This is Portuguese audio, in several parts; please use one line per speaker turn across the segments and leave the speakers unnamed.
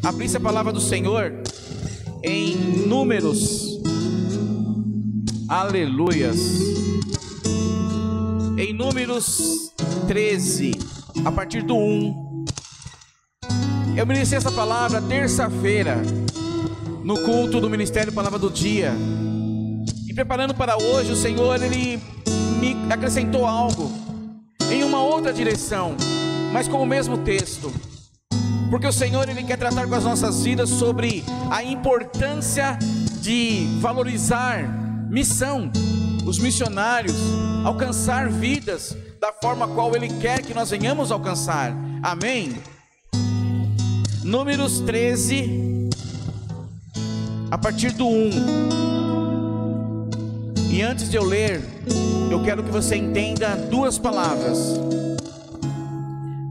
abrisse a palavra do Senhor em Números, aleluias, em Números 13, a partir do 1. Eu ministrei essa palavra terça-feira, no culto do Ministério Palavra do Dia, e preparando para hoje, o Senhor, Ele me acrescentou algo, em uma outra direção, mas com o mesmo texto, porque o Senhor, Ele quer tratar com as nossas vidas sobre a importância de valorizar missão, os missionários, alcançar vidas da forma qual Ele quer que nós venhamos alcançar, amém? Números 13, a partir do 1, e antes de eu ler, eu quero que você entenda duas palavras: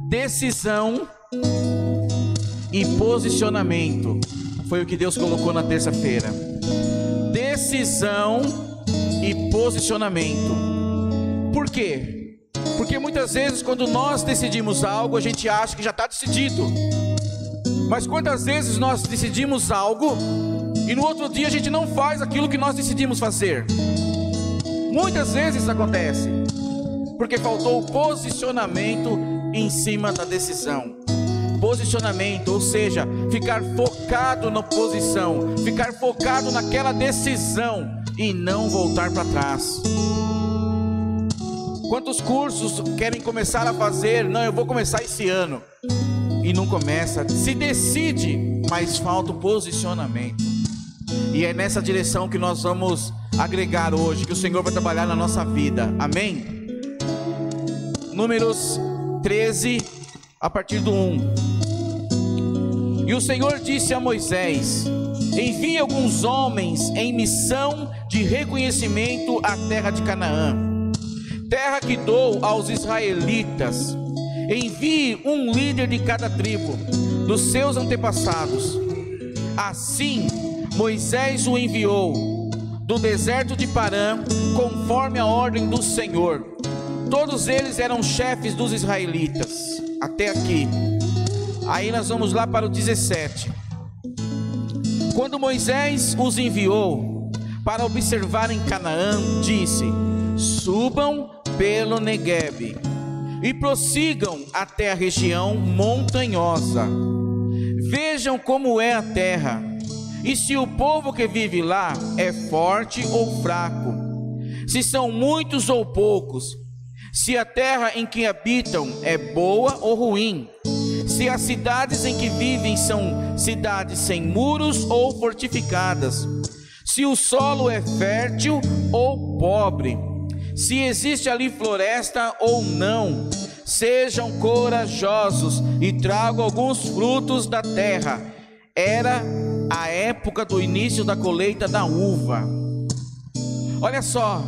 decisão e posicionamento. Foi o que Deus colocou na terça-feira. Decisão e posicionamento. Por quê? Porque muitas vezes quando nós decidimos algo, a gente acha que já está decidido. Mas quantas vezes nós decidimos algo e no outro dia a gente não faz aquilo que nós decidimos fazer? Muitas vezes isso acontece porque faltou o posicionamento em cima da decisão. Posicionamento, ou seja, ficar focado na posição, ficar focado naquela decisão e não voltar para trás. Quantos cursos querem começar a fazer? Não, eu vou começar esse ano, e não começa. Se decide, mas falta o posicionamento, e é nessa direção que nós vamos agregar hoje, que o Senhor vai trabalhar na nossa vida, amém? Números 13, a partir do 1. E o Senhor disse a Moisés: envie alguns homens em missão de reconhecimento à terra de Canaã, terra que dou aos israelitas. Envie um líder de cada tribo dos seus antepassados. Assim Moisés o enviou do deserto de Parã, conforme a ordem do Senhor. Todos eles eram chefes dos israelitas. Até aqui. Aí nós vamos lá para o 17. Quando Moisés os enviou para observar em Canaã, disse: subam pelo Neguebe e prossigam até a região montanhosa. Vejam como é a terra, e se o povo que vive lá é forte ou fraco, se são muitos ou poucos, se a terra em que habitam é boa ou ruim, se as cidades em que vivem são cidades sem muros ou fortificadas, se o solo é fértil ou pobre, se existe ali floresta ou não. Sejam corajosos e tragam alguns frutos da terra. Era a época do início da colheita da uva. Olha só,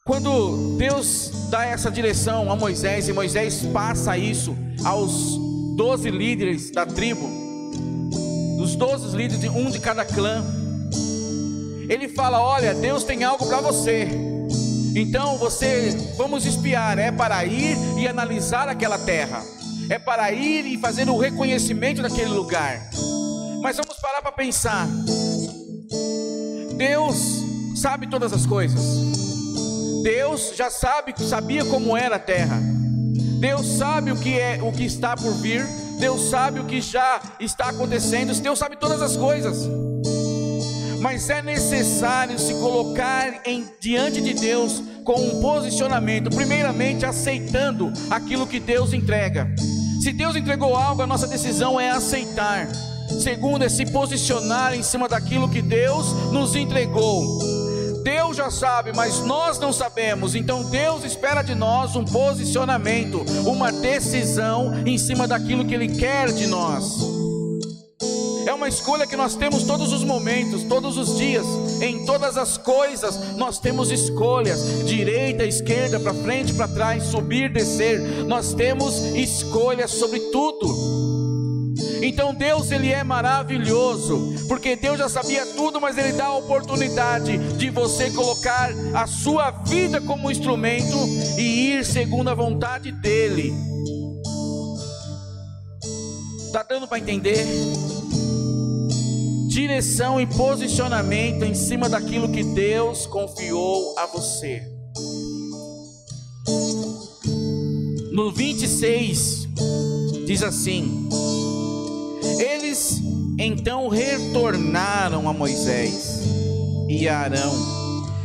quando Deus dá essa direção a Moisés, e Moisés passa isso aos 12 líderes da tribo, os 12 líderes, um de cada clã, ele fala: olha, Deus tem algo para você, então vamos espiar, é para ir e analisar aquela terra, é para ir e fazer o reconhecimento daquele lugar. Mas vamos parar para pensar. Deus sabe todas as coisas. Deus já sabia como era a terra. Deus sabe o que está por vir. Deus sabe o que já está acontecendo. Deus sabe todas as coisas. Mas é necessário se colocar diante de Deus com um posicionamento. Primeiramente, aceitando aquilo que Deus entrega. Se Deus entregou algo, a nossa decisão é aceitar. Segundo, é se posicionar em cima daquilo que Deus nos entregou. Deus já sabe, mas nós não sabemos. Então Deus espera de nós um posicionamento, uma decisão em cima daquilo que Ele quer de nós. É uma escolha que nós temos todos os momentos, todos os dias. Em todas as coisas nós temos escolhas: direita, esquerda, para frente, para trás, subir, descer. Nós temos escolhas sobre tudo. Então Deus, Ele é maravilhoso, porque Deus já sabia tudo, mas Ele dá a oportunidade de você colocar a sua vida como instrumento e ir segundo a vontade dEle. Está dando para entender? Direção e posicionamento em cima daquilo que Deus confiou a você. No 26 diz assim: eles então retornaram a Moisés e a Arão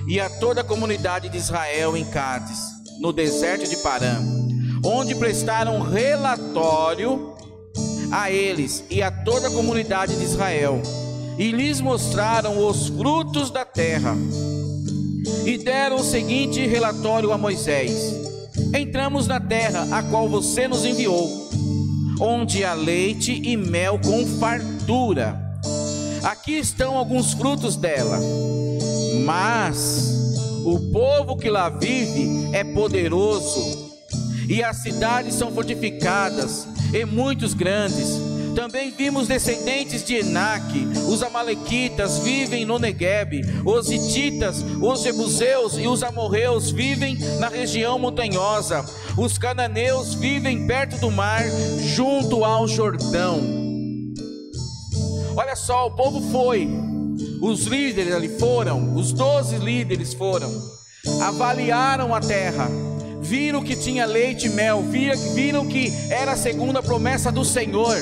e a toda a comunidade de Israel em Cádiz, no deserto de Parã, onde prestaram relatório a eles e a toda a comunidade de Israel, e lhes mostraram os frutos da terra, e deram o seguinte relatório a Moisés: entramos na terra a qual você nos enviou, onde há leite e mel com fartura. Aqui estão alguns frutos dela, mas o povo que lá vive é poderoso, e as cidades são fortificadas, e muitos grandes. Também vimos descendentes de Enaque, os amalequitas vivem no Neguebe, os hititas, os jebuseus e os amorreus vivem na região montanhosa, os cananeus vivem perto do mar, junto ao Jordão. Olha só, o povo foi, os líderes ali foram, os 12 líderes foram, avaliaram a terra, viram que tinha leite e mel, viram que era segundo a promessa do Senhor.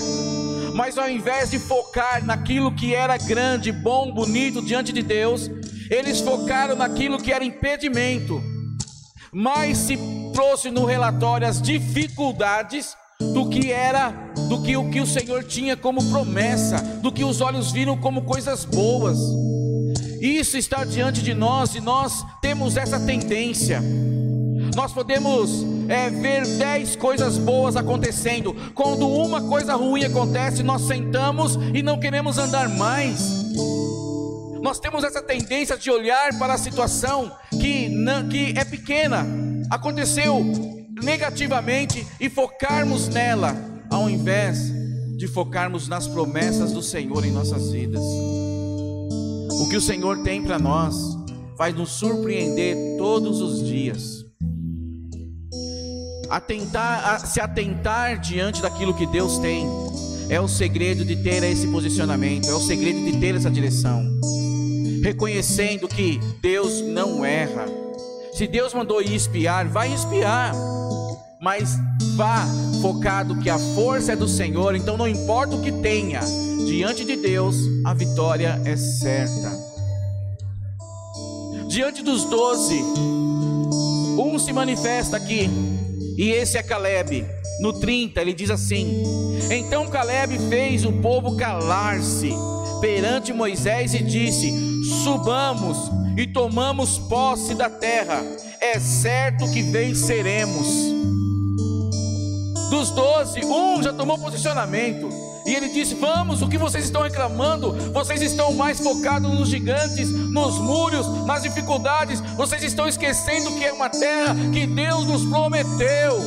Mas ao invés de focar naquilo que era grande, bom, bonito diante de Deus, eles focaram naquilo que era impedimento. Mais se trouxe no relatório as dificuldades do que o Senhor tinha como promessa, do que os olhos viram como coisas boas. Isso está diante de nós e nós temos essa tendência. Nós podemos ver 10 coisas boas acontecendo. Quando uma coisa ruim acontece, nós sentamos e não queremos andar mais. Nós temos essa tendência de olhar para a situação que é pequena, aconteceu negativamente, e focarmos nela, ao invés de focarmos nas promessas do Senhor em nossas vidas. O que o Senhor tem para nós vai nos surpreender todos os dias. Se atentar diante daquilo que Deus tem é o segredo de ter esse posicionamento, é o segredo de ter essa direção, reconhecendo que Deus não erra. Se Deus mandou ir espiar, vai espiar, mas vá focado que a força é do Senhor. Então não importa o que tenha, diante de Deus a vitória é certa. Diante dos 12, um se manifesta aqui, e esse é Caleb. No 30 ele diz assim: então Caleb fez o povo calar-se perante Moisés e disse: subamos e tomamos posse da terra, é certo que venceremos. Dos 12, um já tomou posicionamento, e ele disse: vamos, o que vocês estão reclamando? Vocês estão mais focados nos gigantes, nos muros, nas dificuldades. Vocês estão esquecendo que é uma terra que Deus nos prometeu.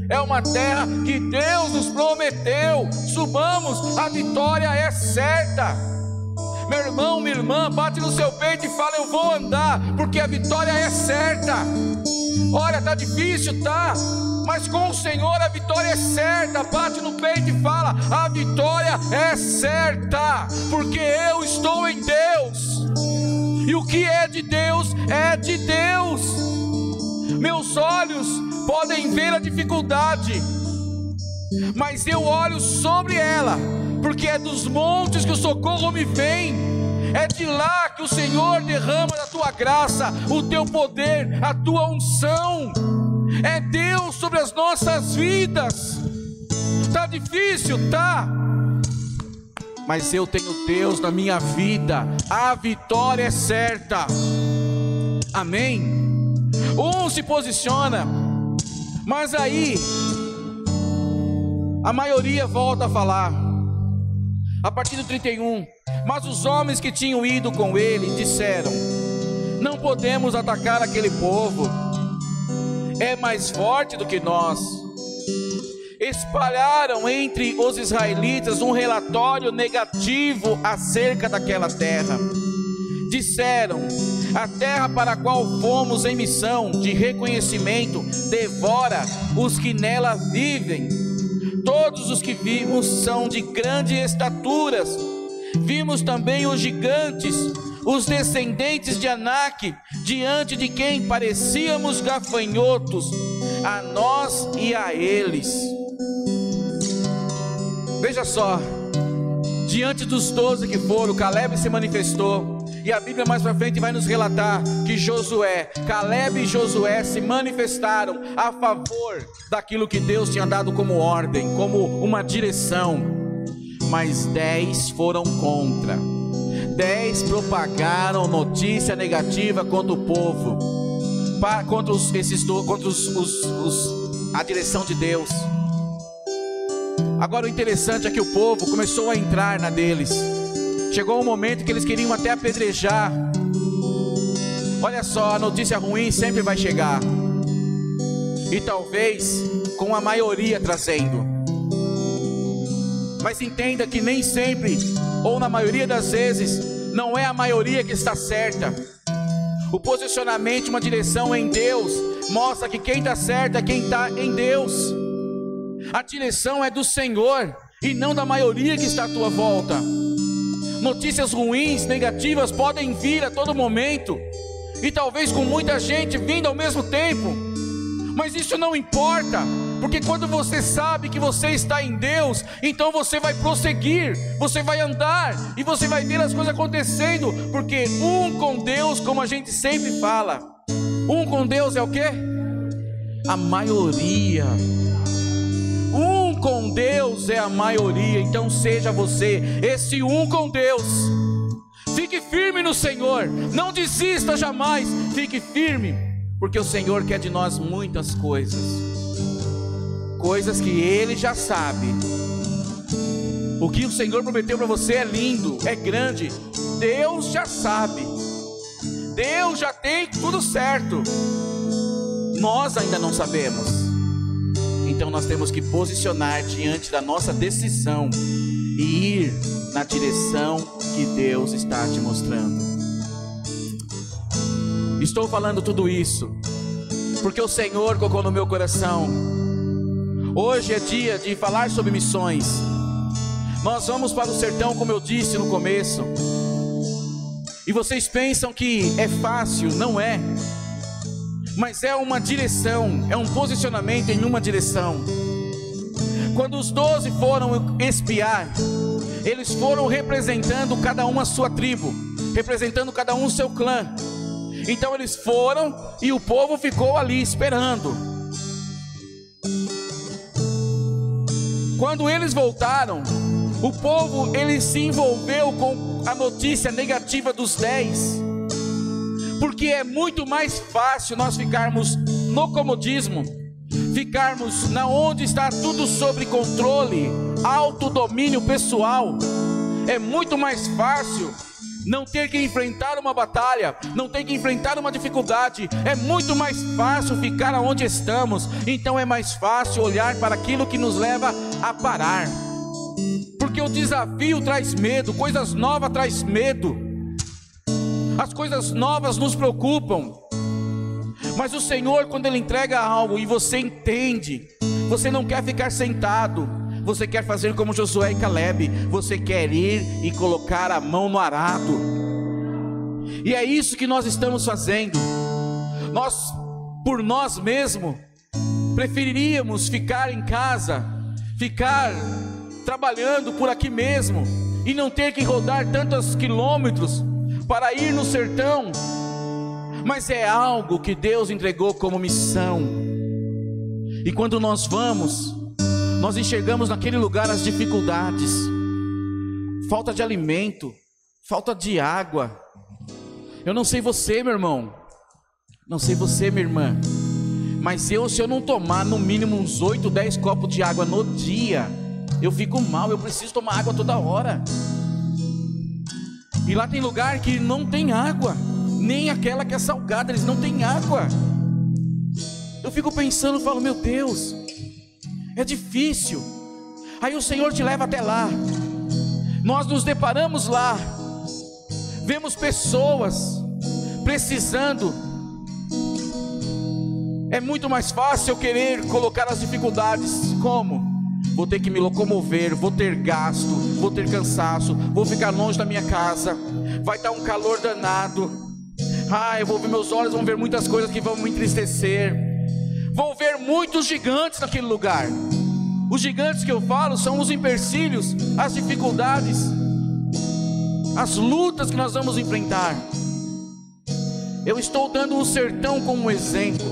É uma terra que Deus nos prometeu. Subamos, a vitória é certa. Meu irmão, minha irmã, bate no seu peito e fala: eu vou andar, porque a vitória é certa. Olha, tá difícil, tá? Mas com o Senhor a vitória é certa. Bate no peito e fala: a vitória é certa, porque eu estou em Deus, e o que é de Deus é de Deus. Meus olhos podem ver a dificuldade, mas eu olho sobre ela, porque é dos montes que o socorro me vem. É de lá que o Senhor derrama a tua graça, o teu poder, a tua unção. É Deus sobre as nossas vidas. Tá difícil, tá? Mas eu tenho Deus na minha vida. A vitória é certa. Amém? Um se posiciona, mas aí a maioria volta a falar. A partir do 31, mas os homens que tinham ido com ele disseram: não podemos atacar aquele povo, é mais forte do que nós. Espalharam entre os israelitas um relatório negativo acerca daquela terra. Disseram: a terra para a qual fomos em missão de reconhecimento devora os que nela vivem. Todos os que vimos são de grande estatura. Vimos também os gigantes, os descendentes de Anak, diante de quem parecíamos gafanhotos, a nós e a eles. Veja só, diante dos 12 que foram, Caleb se manifestou. E a Bíblia mais para frente vai nos relatar que Caleb e Josué se manifestaram a favor daquilo que Deus tinha dado como ordem, como uma direção. Mas 10 foram contra. 10 propagaram notícia negativa contra o povo, contra a direção de Deus. Agora o interessante é que o povo começou a entrar na deles. Chegou um momento que eles queriam até apedrejar. Olha só, a notícia ruim sempre vai chegar. E talvez com a maioria trazendo. Mas entenda que nem sempre, ou na maioria das vezes, não é a maioria que está certa. O posicionamento, uma direção em Deus, mostra que quem está certo é quem está em Deus. A direção é do Senhor e não da maioria que está à tua volta. Notícias ruins, negativas podem vir a todo momento, e talvez com muita gente vindo ao mesmo tempo, mas isso não importa, porque quando você sabe que você está em Deus, então você vai prosseguir, você vai andar, e você vai ver as coisas acontecendo, porque um com Deus, como a gente sempre fala, um com Deus é o quê? A maioria. Um com Deus é a maioria. Então seja você esse um com Deus. Fique firme no Senhor, não desista jamais. Fique firme, porque o Senhor quer de nós muitas coisas, coisas que Ele já sabe. O que o Senhor prometeu para você é lindo, é grande. Deus já sabe, Deus já tem tudo certo. Nós ainda não sabemos. Então nós temos que posicionar diante da nossa decisão e ir na direção que Deus está te mostrando. Estou falando tudo isso porque o Senhor colocou no meu coração. Hoje é dia de falar sobre missões. Nós vamos para o sertão, como eu disse no começo. E vocês pensam que é fácil? Não é. Mas é uma direção, é um posicionamento em uma direção. Quando os 12 foram espiar, eles foram representando cada um a sua tribo, representando cada um o seu clã. Então eles foram e o povo ficou ali esperando. Quando eles voltaram, o povo ele se envolveu com a notícia negativa dos 10. Porque é muito mais fácil nós ficarmos no comodismo, ficarmos na onde está tudo sob controle, autodomínio pessoal. É muito mais fácil não ter que enfrentar uma batalha, não ter que enfrentar uma dificuldade. É muito mais fácil ficar onde estamos. Então é mais fácil olhar para aquilo que nos leva a parar, porque o desafio traz medo, coisas novas traz medo. As coisas novas nos preocupam. Mas o Senhor, quando Ele entrega algo e você entende, você não quer ficar sentado, você quer fazer como Josué e Caleb. Você quer ir e colocar a mão no arado. E é isso que nós estamos fazendo. Nós, por nós mesmos, preferiríamos ficar em casa, ficar trabalhando por aqui mesmo, e não ter que rodar tantos quilômetros para ir no sertão. Mas é algo que Deus entregou como missão. E quando nós vamos, nós enxergamos naquele lugar as dificuldades, falta de alimento, falta de água. Eu não sei você, meu irmão, não sei você, minha irmã, mas se eu não tomar no mínimo uns 8, 10 copos de água no dia, eu fico mal. Eu preciso tomar água toda hora. E lá tem lugar que não tem água, nem aquela que é salgada, eles não têm água. Eu fico pensando, falo, meu Deus, é difícil. Aí o Senhor te leva até lá. Nós nos deparamos lá, vemos pessoas precisando. É muito mais fácil eu querer colocar as dificuldades. Como? vou ter que me locomover, vou ter gasto, vou ter cansaço, vou ficar longe da minha casa, vai estar um calor danado. Eu vou ver, meus olhos vão ver muitas coisas que vão me entristecer. Vou ver muitos gigantes naquele lugar. Os gigantes que eu falo são os empecilhos, as dificuldades, as lutas que nós vamos enfrentar. Eu estou dando o sertão como exemplo,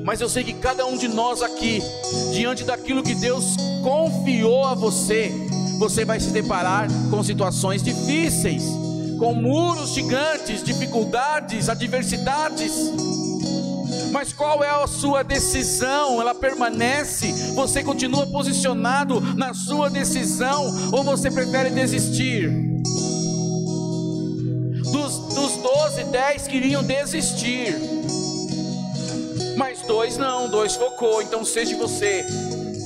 mas eu sei que cada um de nós aqui, diante daquilo que Deus confiou a você, você vai se deparar com situações difíceis, com muros gigantes, dificuldades, adversidades. Mas qual é a sua decisão? Ela permanece? Você continua posicionado na sua decisão? Ou você prefere desistir? Dos 12, 10 queriam desistir, mas 2 não, 2 focou. Então seja você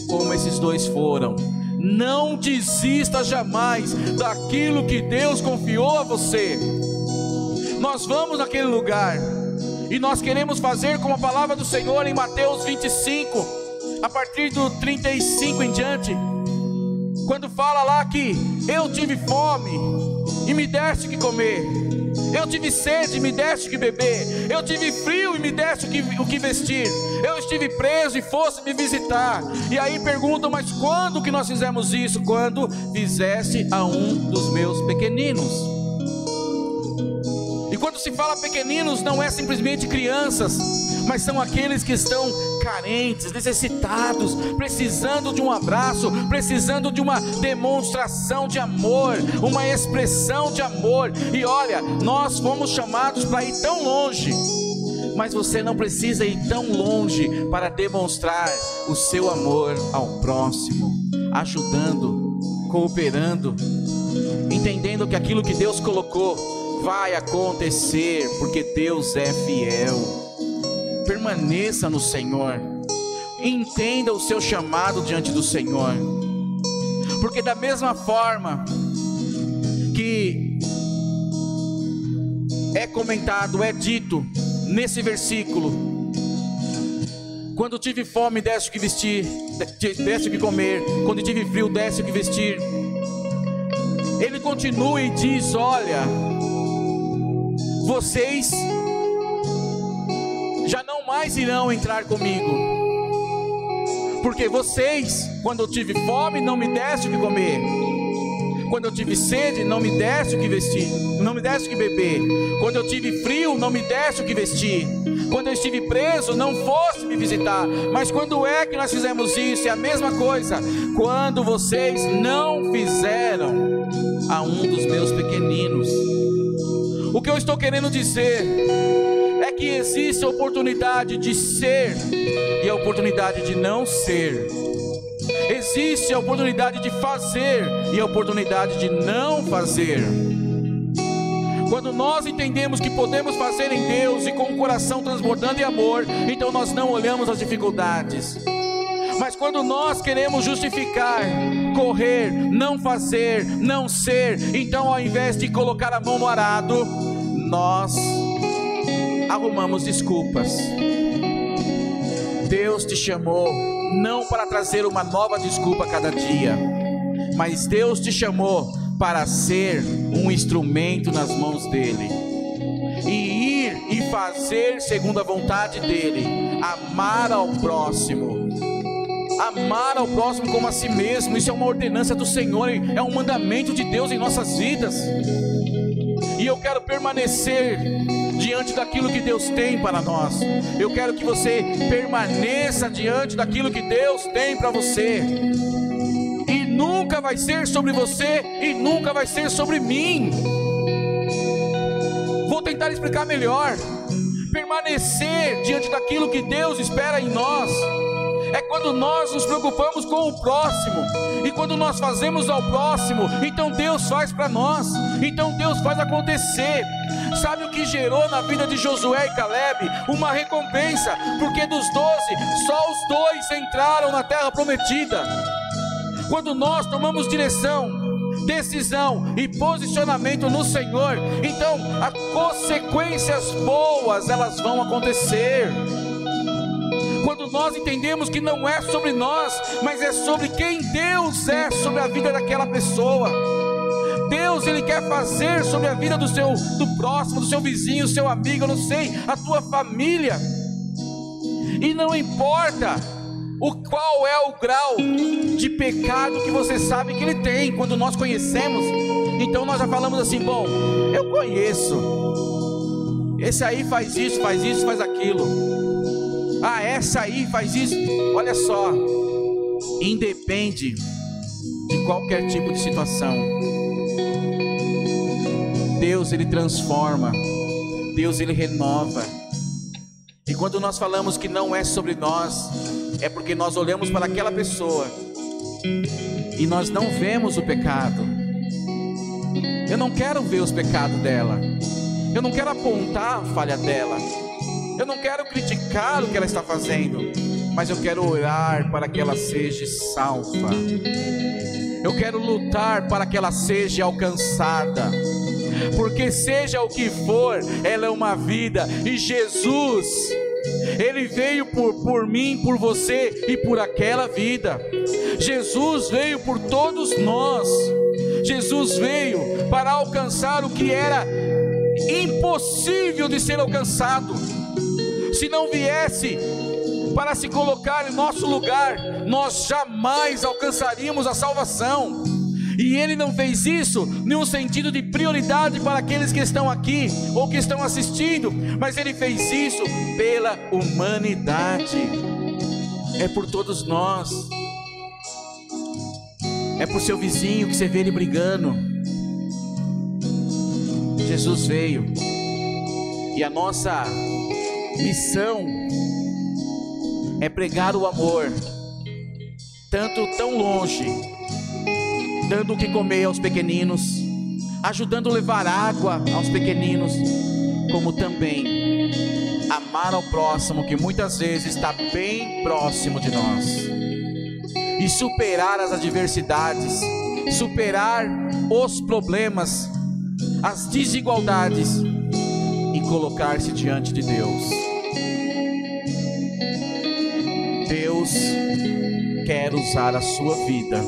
como esses 2 foram. Não desista jamais daquilo que Deus confiou a você. Nós vamos naquele lugar e nós queremos fazer como a palavra do Senhor em Mateus 25, a partir do 35 em diante, quando fala lá que eu tive fome e me deste o que comer, eu tive sede e me deste o que beber, eu tive frio e me deste o que vestir, eu estive preso e fosse me visitar. E aí perguntam, mas quando que nós fizemos isso? Quando fizeste a um dos meus pequeninos. E quando se fala pequeninos, não é simplesmente crianças, mas são aqueles que estão carentes, necessitados, precisando de um abraço, precisando de uma demonstração de amor, uma expressão de amor. E olha, nós fomos chamados para ir tão longe, mas você não precisa ir tão longe para demonstrar o seu amor ao próximo, ajudando, cooperando, entendendo que aquilo que Deus colocou vai acontecer, porque Deus é fiel. Permaneça no Senhor, entenda o seu chamado diante do Senhor, porque da mesma forma que é comentado, é dito nesse versículo, quando tive fome, deste o que vestir, deste o que comer, quando tive frio, deste o que vestir. Ele continua e diz, olha, vocês já não mais irão entrar comigo, porque vocês, quando eu tive fome, não me deste o que comer, quando eu tive sede, não me deste o que vestir, não me deste o que beber, quando eu tive frio, não me deste o que vestir, quando eu estive preso, não fosse me visitar. Mas quando é que nós fizemos isso? É a mesma coisa, quando vocês não fizeram a um dos meus pequeninos. O que eu estou querendo dizer é que existe a oportunidade de ser e a oportunidade de não ser. Existe a oportunidade de fazer e a oportunidade de não fazer. Quando nós entendemos que podemos fazer em Deus e com o coração transbordando em amor, então nós não olhamos as dificuldades. Mas quando nós queremos justificar, correr, não fazer, não ser, então ao invés de colocar a mão no arado, nós arrumamos desculpas. Deus te chamou não para trazer uma nova desculpa a cada dia, mas Deus te chamou para ser um instrumento nas mãos dele, e ir e fazer segundo a vontade dele, amar ao próximo como a si mesmo. Isso é uma ordenança do Senhor, é um mandamento de Deus em nossas vidas. E eu quero permanecer diante daquilo que Deus tem para nós. Eu quero que você permaneça diante daquilo que Deus tem para você. E nunca vai ser sobre você e nunca vai ser sobre mim. Vou tentar explicar melhor. Permanecer diante daquilo que Deus espera em nós é quando nós nos preocupamos com o próximo, e quando nós fazemos ao próximo, então Deus faz para nós, então Deus faz acontecer. Sabe o que gerou na vida de Josué e Caleb? Uma recompensa, porque dos 12, só os 2 entraram na terra prometida. Quando nós tomamos direção, decisão e posicionamento no Senhor, então as consequências boas, elas vão acontecer. Quando nós entendemos que não é sobre nós, mas é sobre quem Deus é, sobre a vida daquela pessoa. Deus, Ele quer fazer sobre a vida do próximo, do seu vizinho, do seu amigo, eu não sei, a tua família. E não importa qual é o grau de pecado que você sabe que ele tem. Quando nós conhecemos, então nós já falamos assim: bom, eu conheço, esse aí faz isso, faz aquilo, ah, essa aí faz isso. Olha só, independe de qualquer tipo de situação, Deus, Ele transforma, Deus, Ele renova. E quando nós falamos que não é sobre nós, é porque nós olhamos para aquela pessoa e nós não vemos o pecado. Eu não quero ver os pecados dela, eu não quero apontar a falha dela, eu não quero criticar o que ela está fazendo, mas eu quero orar para que ela seja salva. Eu quero lutar para que ela seja alcançada, porque seja o que for, ela é uma vida, e Jesus, Ele veio por mim, por você e por aquela vida. Jesus veio por todos nós. Jesus veio para alcançar o que era impossível de ser alcançado. Se não viesse para se colocar em nosso lugar, nós jamais alcançaríamos a salvação. E Ele não fez isso num sentido de prioridade para aqueles que estão aqui ou que estão assistindo, mas Ele fez isso pela humanidade. É por todos nós. É por seu vizinho que você vê ele brigando. Jesus veio, e a nossa missão é pregar o amor, tão longe, dando o que comer aos pequeninos, ajudando a levar água aos pequeninos, como também amar ao próximo que muitas vezes está bem próximo de nós, e superar as adversidades, superar os problemas, as desigualdades, e colocar-se diante de Deus. Deus quer usar a sua vida.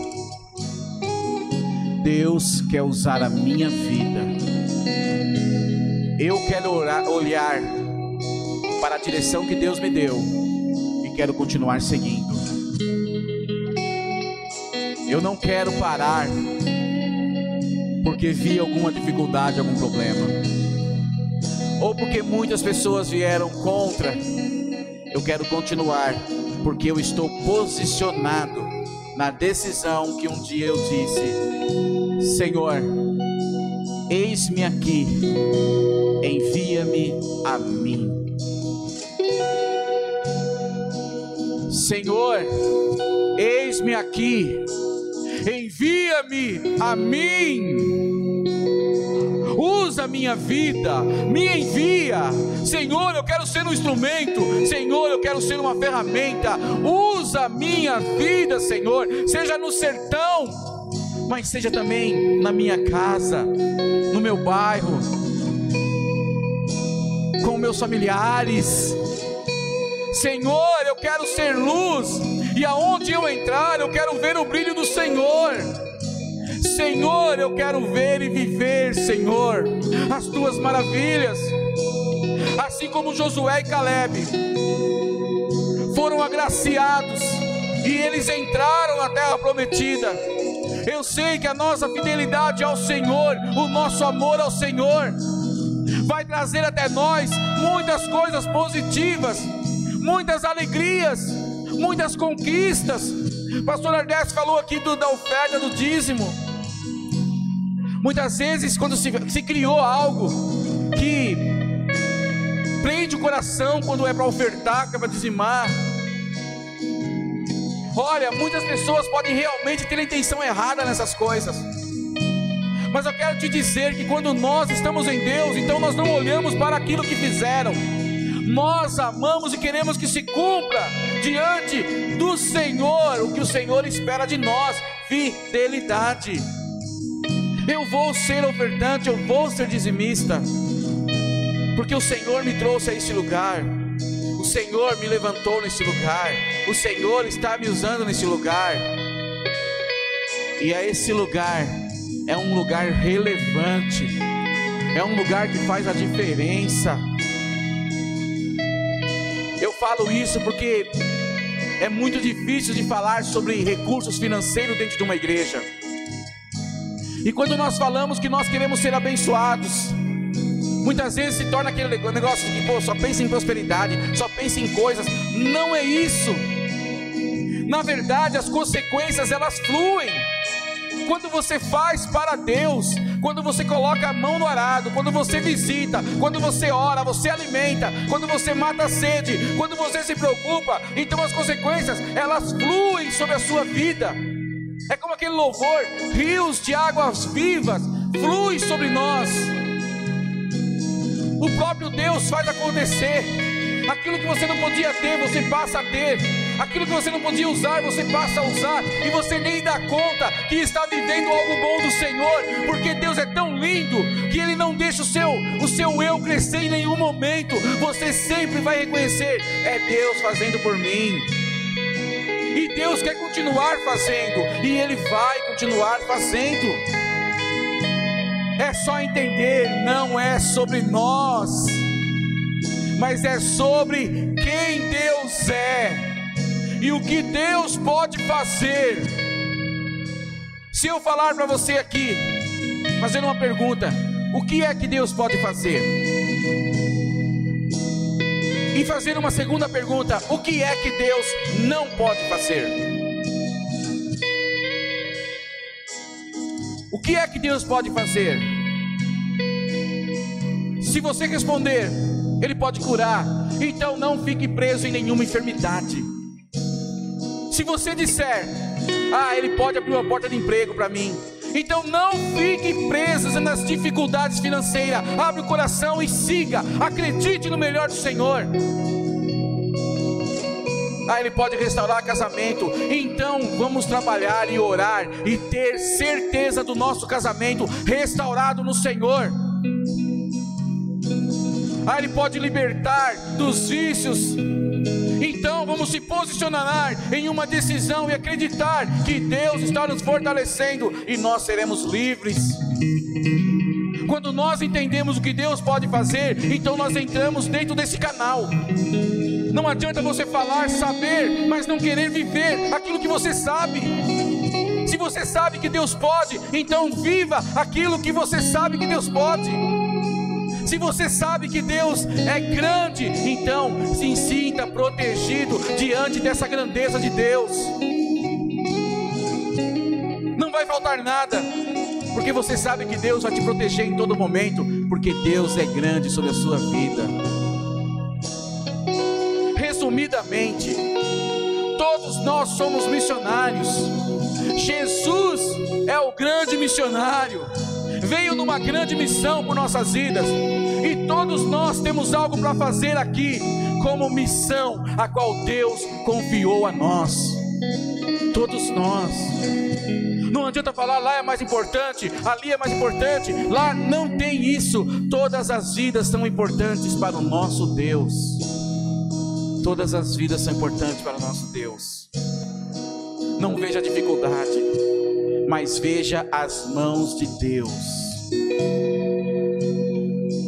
Deus quer usar a minha vida. Eu quero olhar para a direção que Deus me deu e quero continuar seguindo. Eu não quero parar porque vi alguma dificuldade, algum problema, ou porque muitas pessoas vieram contra. Eu quero continuar porque eu estou posicionado na decisão que um dia eu disse: Senhor, eis-me aqui, envia-me a mim. Senhor, eis-me aqui, envia-me a mim. Usa a minha vida, me envia. Senhor, eu quero ser um instrumento. Senhor, eu quero ser uma ferramenta. Usa a minha vida, Senhor, seja no sertão, mas seja também na minha casa, no meu bairro, com meus familiares. Senhor, eu quero ser luz, e aonde eu entrar, eu quero ver o brilho do Senhor. Senhor, eu quero ver e viver, Senhor, as tuas maravilhas. Assim como Josué e Caleb foram agraciados e eles entraram na terra prometida. Eu sei que a nossa fidelidade ao Senhor, o nosso amor ao Senhor, vai trazer até nós muitas coisas positivas, muitas alegrias, muitas conquistas. Pastor Ardés falou aqui da oferta, do dízimo. Muitas vezes, quando se criou algo que prende o coração, quando é para ofertar, que é para dizimar, olha, muitas pessoas podem realmente ter a intenção errada nessas coisas, mas eu quero te dizer que quando nós estamos em Deus, então nós não olhamos para aquilo que fizeram. Nós amamos e queremos que se cumpra diante do Senhor o que o Senhor espera de nós: fidelidade. Eu vou ser ofertante, eu vou ser dizimista, porque o Senhor me trouxe a esse lugar. Senhor me levantou nesse lugar, o Senhor está me usando nesse lugar, e esse lugar é um lugar relevante, é um lugar que faz a diferença. Eu falo isso porque é muito difícil de falar sobre recursos financeiros dentro de uma igreja. E quando nós falamos que nós queremos ser abençoados, muitas vezes se torna aquele negócio de que só pensa em prosperidade, só pensa em coisas. Não é isso. Na verdade, as consequências elas fluem. Quando você faz para Deus, quando você coloca a mão no arado, quando você visita, quando você ora, você alimenta, quando você mata a sede, quando você se preocupa, então as consequências elas fluem sobre a sua vida. É como aquele louvor: rios de águas vivas fluem sobre nós. O próprio Deus faz acontecer. Aquilo que você não podia ter, você passa a ter. Aquilo que você não podia usar, você passa a usar. E você nem dá conta que está vivendo algo bom do Senhor. Porque Deus é tão lindo que Ele não deixa o seu eu crescer em nenhum momento. Você sempre vai reconhecer: é Deus fazendo por mim. E Deus quer continuar fazendo, e Ele vai continuar fazendo. É só entender, não é sobre nós, mas é sobre quem Deus é e o que Deus pode fazer. Se eu falar para você aqui, fazendo uma pergunta: o que é que Deus pode fazer? E fazer uma segunda pergunta: o que é que Deus não pode fazer? O que é que Deus pode fazer? Se você responder, Ele pode curar, então não fique preso em nenhuma enfermidade. Se você disser: Ele pode abrir uma porta de emprego para mim, então não fique preso nas dificuldades financeiras. Abre o coração e siga, acredite no melhor do Senhor. Ele pode restaurar casamento, então vamos trabalhar e orar e ter certeza do nosso casamento restaurado no Senhor. Ele pode libertar dos vícios, então vamos se posicionar em uma decisão e acreditar que Deus está nos fortalecendo e nós seremos livres. Quando nós entendemos o que Deus pode fazer, então nós entramos dentro desse canal. Não adianta você falar, saber, mas não querer viver aquilo que você sabe. Se você sabe que Deus pode, então viva aquilo que você sabe que Deus pode. Se você sabe que Deus é grande, então se sinta protegido diante dessa grandeza de Deus. Não vai faltar nada, porque você sabe que Deus vai te proteger em todo momento, porque Deus é grande sobre a sua vida. Resumidamente, todos nós somos missionários. Jesus é o grande missionário, veio numa grande missão por nossas vidas, e todos nós temos algo para fazer aqui, como missão a qual Deus confiou a nós. Todos nós. Não adianta falar: lá é mais importante, ali é mais importante. Lá não tem isso. Todas as vidas são importantes para o nosso Deus. Todas as vidas são importantes para o nosso Deus. Não veja a dificuldade, mas veja as mãos de Deus.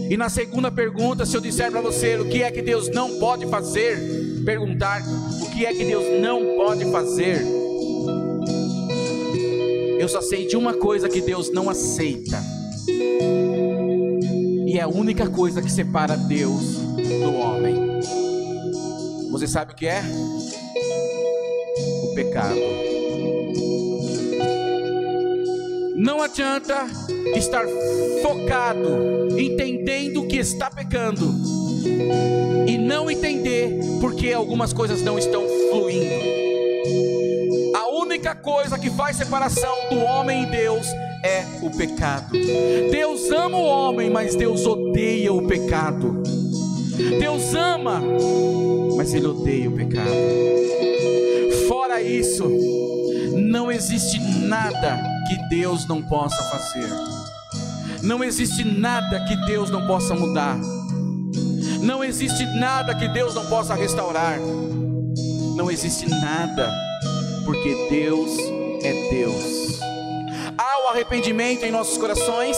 E na segunda pergunta, se eu disser para você o que é que Deus não pode fazer, perguntar o que é que Deus não pode fazer, eu só sei de uma coisa que Deus não aceita, e é a única coisa que separa Deus do homem. Você sabe o que é? O pecado. Não adianta estar focado, entendendo que está pecando, e não entender porque algumas coisas não estão fluindo. A única coisa que faz separação do homem e Deus é o pecado. Deus ama o homem, mas Deus odeia o pecado. Deus ama, mas Ele odeia o pecado. Fora isso, não existe nada que Deus não possa fazer. Não existe nada que Deus não possa mudar. Não existe nada que Deus não possa restaurar. Não existe nada, porque Deus é Deus. Há o arrependimento em nossos corações?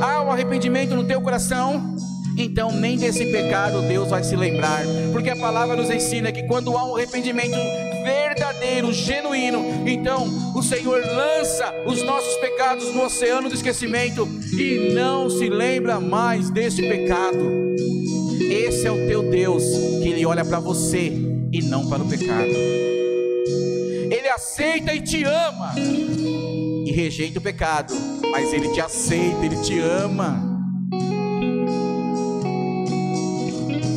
Há o arrependimento no teu coração? Então nem desse pecado Deus vai se lembrar, porque a palavra nos ensina que quando há um arrependimento verdadeiro, genuíno, então o Senhor lança os nossos pecados no oceano do esquecimento e não se lembra mais desse pecado. Esse é o teu Deus, que Ele olha para você e não para o pecado. Ele aceita e te ama, e rejeita o pecado, mas Ele te aceita, Ele te ama.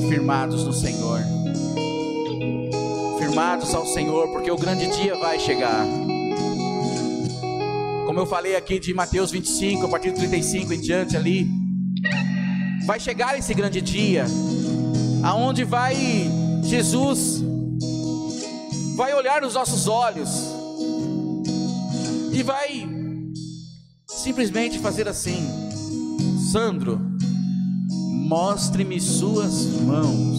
Firmados no Senhor, firmados ao Senhor, porque o grande dia vai chegar. Como eu falei aqui de Mateus 25, a partir do 35 em diante ali, vai chegar esse grande dia, aonde vai Jesus, vai olhar nos nossos olhos, e vai simplesmente fazer assim: Sandro, mostre-me suas mãos.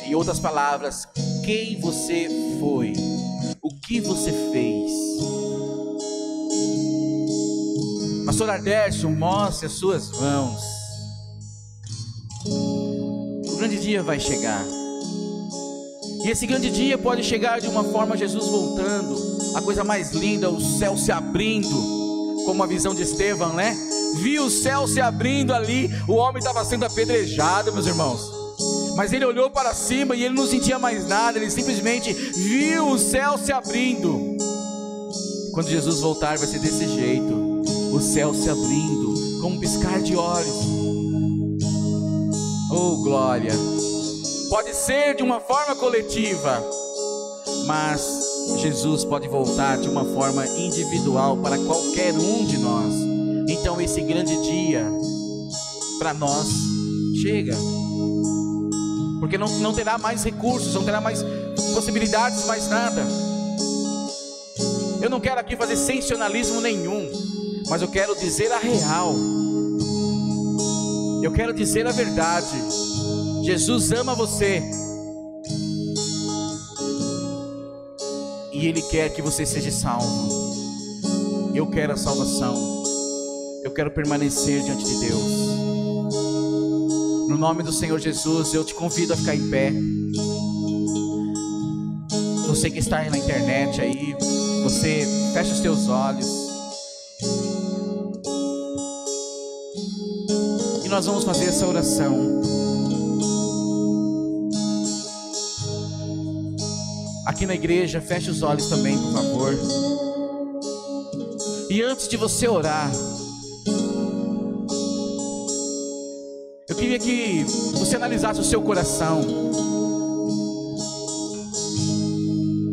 Em outras palavras, quem você foi, o que você fez. Pastor Ardércio, mostre as suas mãos. O grande dia vai chegar, e esse grande dia pode chegar de uma forma, Jesus voltando, a coisa mais linda, o céu se abrindo, como a visão de Estevão, né? Viu o céu se abrindo ali, o homem estava sendo apedrejado, meus irmãos, mas ele olhou para cima e ele não sentia mais nada, ele simplesmente viu o céu se abrindo. Quando Jesus voltar vai ser desse jeito, o céu se abrindo, como um piscar de olhos. Oh glória! Pode ser de uma forma coletiva, mas Jesus pode voltar de uma forma individual para qualquer um de nós. Então esse grande dia para nós chega, porque não terá mais recursos, não terá mais possibilidades, mais nada. Eu não quero aqui fazer sensacionalismo nenhum, mas eu quero dizer a real, eu quero dizer a verdade. Jesus ama você, e Ele quer que você seja salvo. Eu quero a salvação, eu quero permanecer diante de Deus. No nome do Senhor Jesus, eu te convido a ficar em pé. Você que está aí na internet aí, você fecha os teus olhos, e nós vamos fazer essa oração. Aqui na igreja, feche os olhos também, por favor. E antes de você orar, eu queria que você analisasse o seu coração,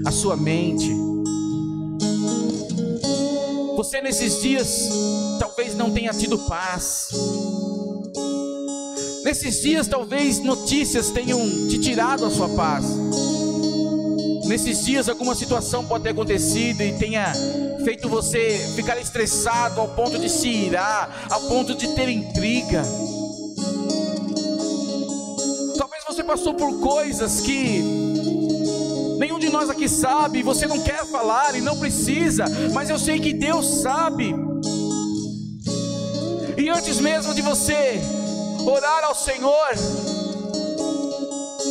a sua mente. Você nesses dias talvez não tenha tido paz. Nesses dias talvez notícias tenham te tirado a sua paz. Nesses dias alguma situação pode ter acontecido e tenha feito você ficar estressado ao ponto de se irar, ao ponto de ter intriga. Talvez você passou por coisas que nenhum de nós aqui sabe, e você não quer falar e não precisa, mas eu sei que Deus sabe. E antes mesmo de você orar ao Senhor,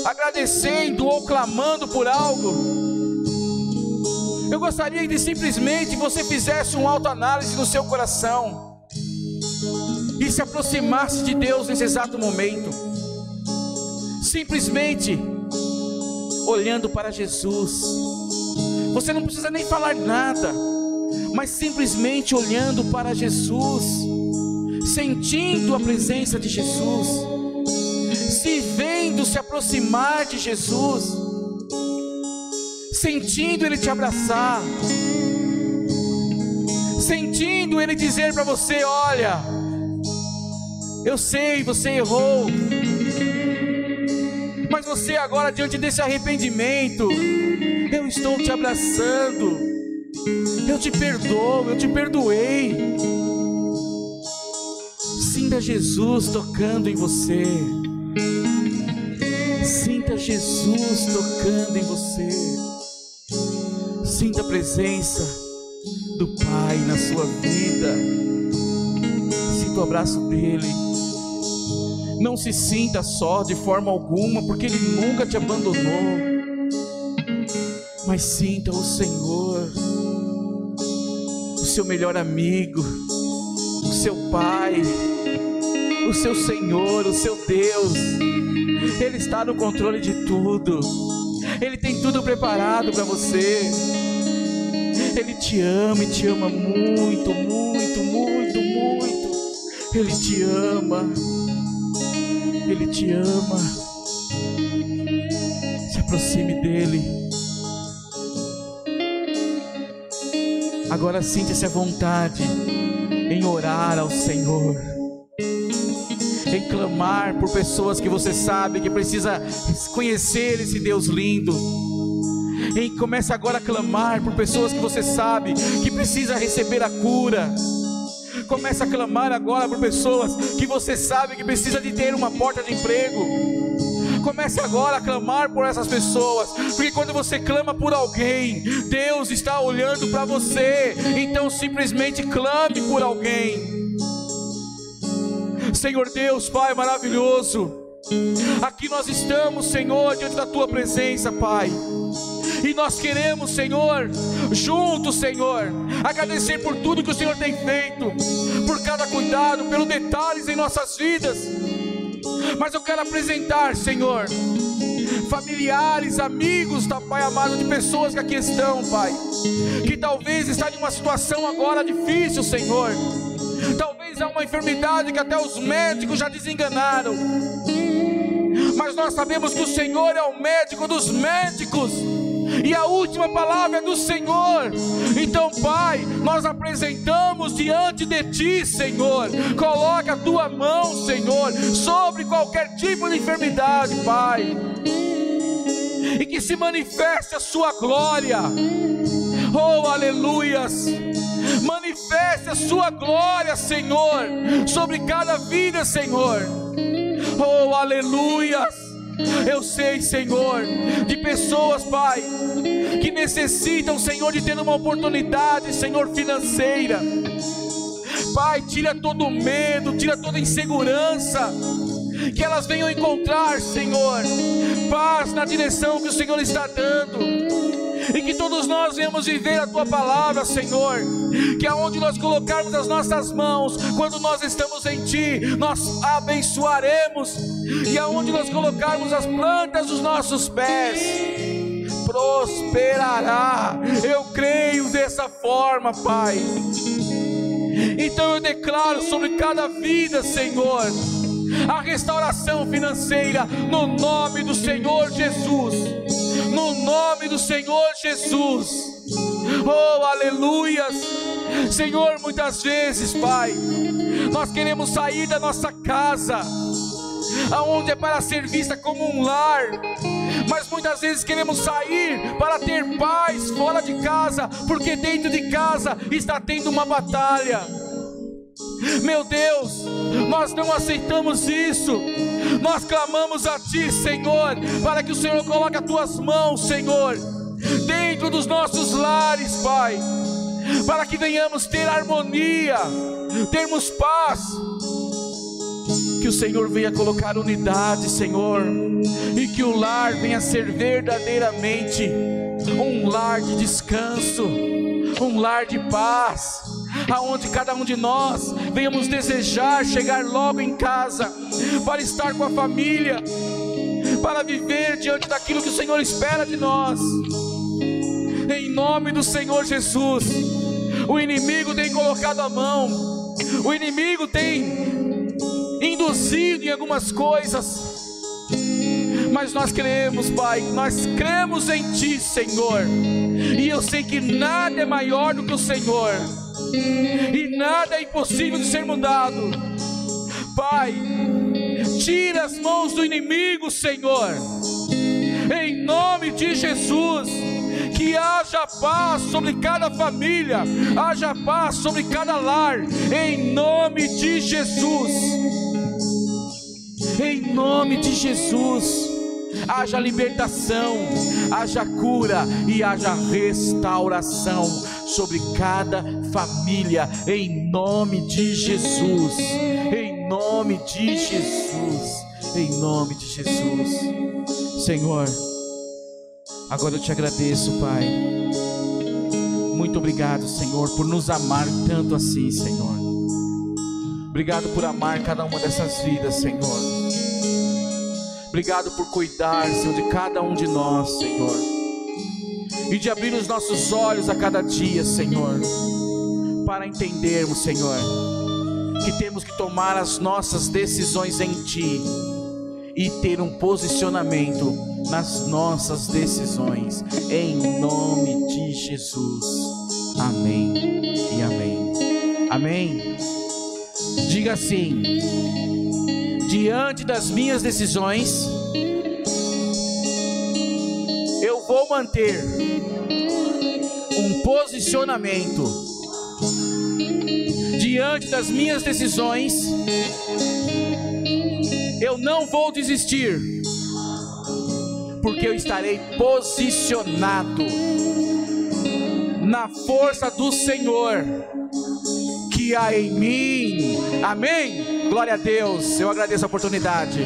agradecendo ou clamando por algo, eu gostaria de simplesmente você fizesse uma autoanálise no seu coração e se aproximasse de Deus nesse exato momento, simplesmente olhando para Jesus. Você não precisa nem falar nada, mas simplesmente olhando para Jesus, sentindo a presença de Jesus, se vendo se aproximar de Jesus, sentindo Ele te abraçar, sentindo Ele dizer para você: olha, eu sei, você errou, mas você agora, diante desse arrependimento, eu estou te abraçando, eu te perdoo, eu te perdoei. Sinta Jesus tocando em você. Sinta Jesus tocando em você. Sinta a presença do Pai na sua vida. Sinta o abraço dele. Não se sinta só de forma alguma, porque ele nunca te abandonou. Mas sinta o Senhor, o seu melhor amigo, o seu Pai, o seu Senhor, o seu Deus. Ele está no controle de tudo. Ele tem tudo preparado para você. Ele te ama e te ama muito, muito, muito, muito. Ele te ama. Ele te ama. Se aproxime dele. Agora sinta-se à vontade em orar ao Senhor, em clamar por pessoas que você sabe que precisa conhecer esse Deus lindo. Comece agora a clamar por pessoas que você sabe que precisa receber a cura. Comece a clamar agora por pessoas que você sabe que precisa de ter uma porta de emprego. Comece agora a clamar por essas pessoas, porque quando você clama por alguém, Deus está olhando para você. Então simplesmente clame por alguém. Senhor Deus, Pai maravilhoso, aqui nós estamos, Senhor, diante da Tua presença, Pai. E nós queremos, Senhor, juntos, Senhor, agradecer por tudo que o Senhor tem feito, por cada cuidado, pelos detalhes em nossas vidas. Mas eu quero apresentar, Senhor, familiares, amigos, tá, Pai amado, de pessoas que aqui estão, Pai, que talvez está em uma situação agora difícil, Senhor. Talvez há uma enfermidade que até os médicos já desenganaram. Mas nós sabemos que o Senhor é o médico dos médicos, e a última palavra é do Senhor. Então, Pai, nós apresentamos diante de Ti, Senhor. Coloca a Tua mão, Senhor, sobre qualquer tipo de enfermidade, Pai, e que se manifeste a Sua glória. Oh, aleluias! Manifeste a Sua glória, Senhor, sobre cada vida, Senhor. Oh, aleluias! Eu sei, Senhor, de pessoas, Pai, que necessitam, Senhor, de ter uma oportunidade, Senhor, financeira. Pai, tira todo o medo, tira toda a insegurança, que elas venham encontrar, Senhor, paz na direção que o Senhor está dando. E que todos nós venhamos viver a Tua palavra, Senhor. Que aonde nós colocarmos as nossas mãos, quando nós estamos em Ti, nós abençoaremos. E aonde nós colocarmos as plantas dos nossos pés, prosperará. Eu creio dessa forma, Pai. Então eu declaro sobre cada vida, Senhor, a restauração financeira, no nome do Senhor Jesus. No nome do Senhor Jesus. Oh, aleluias. Senhor, muitas vezes, Pai, nós queremos sair da nossa casa, aonde é para ser vista como um lar, mas muitas vezes queremos sair para ter paz fora de casa, porque dentro de casa está tendo uma batalha. Meu Deus, nós não aceitamos isso. Nós clamamos a Ti, Senhor, para que o Senhor coloque as Tuas mãos, Senhor, dentro dos nossos lares, Pai, para que venhamos ter harmonia, termos paz. Que o Senhor venha colocar unidade, Senhor, e que o lar venha ser verdadeiramente um lar de descanso, um lar de paz, aonde cada um de nós venhamos desejar chegar logo em casa, para estar com a família, para viver diante daquilo que o Senhor espera de nós. Em nome do Senhor Jesus. O inimigo tem colocado a mão, o inimigo tem induzido em algumas coisas, mas nós cremos, Pai, nós cremos em Ti, Senhor, e eu sei que nada é maior do que o Senhor, e nada é impossível de ser mudado. Pai, tira as mãos do inimigo, Senhor, em nome de Jesus. Que haja paz sobre cada família, haja paz sobre cada lar, em nome de Jesus. Em nome de Jesus, haja libertação, haja cura e haja restauração sobre cada família, em nome de Jesus, em nome de Jesus, em nome de Jesus. Senhor, agora eu te agradeço, Pai. Muito obrigado, Senhor, por nos amar tanto assim, Senhor. Obrigado por amar cada uma dessas vidas, Senhor. Obrigado por cuidar, Senhor, de cada um de nós, Senhor. E de abrir os nossos olhos a cada dia, Senhor, para entendermos, Senhor, que temos que tomar as nossas decisões em Ti e ter um posicionamento nas nossas decisões, em nome de Jesus. Amém e amém. Amém. Diga assim: diante das minhas decisões, eu vou manter um posicionamento. Diante das minhas decisões, eu não vou desistir, porque eu estarei posicionado na força do Senhor que há em mim. Amém? Glória a Deus. Eu agradeço a oportunidade.